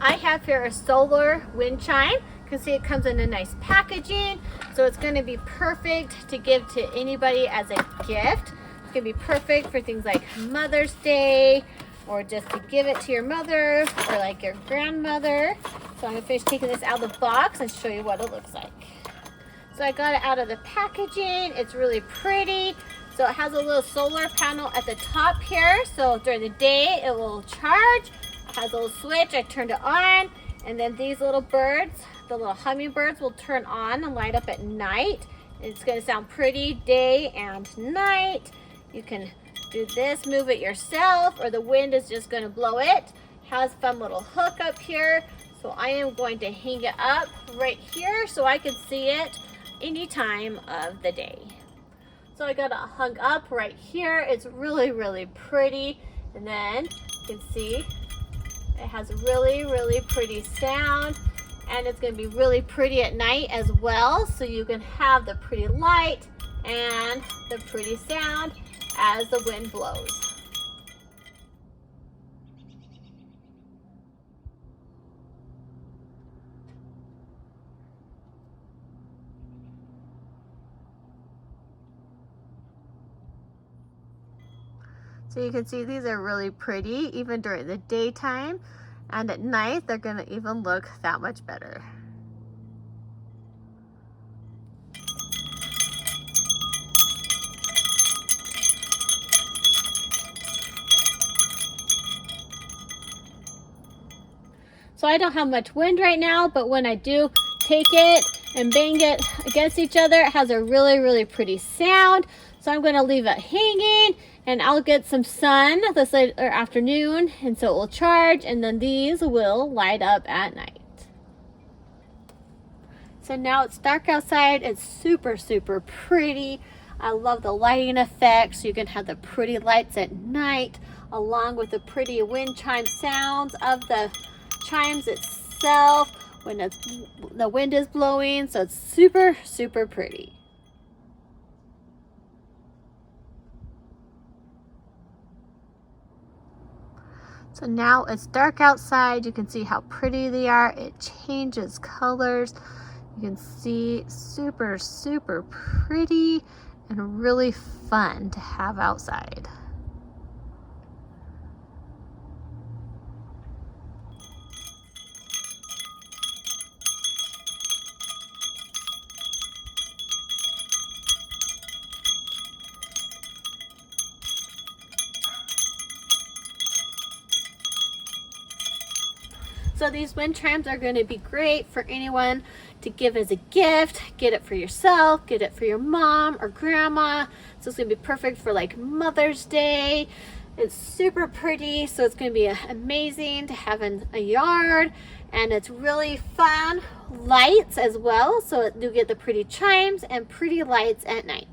I have here a solar wind chime. You can see it comes in a nice packaging, so it's going to be perfect to give to anybody as a gift. It's going to be perfect for things like Mother's Day, or just to give it to your mother or like your grandmother. So I'm going to finish taking this out of the box and show you what it looks like. So I got it out of the packaging. It's really pretty. So it has a little solar panel at the top here. So during the day it will charge. It has a little switch. I turned it on, and then these little birds, the little hummingbirds, will turn on and light up at night. It's going to sound pretty day and night. You can do this, move it yourself, or the wind is just going to blow it. Has a fun little hook up here. So I am going to hang it up right here so I can see it any time of the day. So I got it hung up right here. It's really, really pretty. And then you can see it has a really, really pretty sound, and it's going to be really pretty at night as well. So you can have the pretty light and the pretty sound as the wind blows. So you can see these are really pretty even during the daytime, and at night they're going to even look that much better. So I don't have much wind right now, but when I do take it and bang it against each other, it has a really, really pretty sound. So I'm going to leave it hanging, and I'll get some sun this later afternoon, and so it will charge, and then these will light up at night. So now it's dark outside. It's super, super pretty. I love the lighting effects. So you can have the pretty lights at night along with the pretty wind chime sounds of the chimes itself when the wind is blowing. So it's super, super pretty. So now it's dark outside. You can see how pretty they are. It changes colors. You can see super, super pretty and really fun to have outside. So these wind chimes are going to be great for anyone to give as a gift. Get it for yourself, get it for your mom or grandma. So it's going to be perfect for like Mother's Day. It's super pretty, so it's going to be amazing to have in a yard. And it's really fun lights as well, so you get the pretty chimes and pretty lights at night.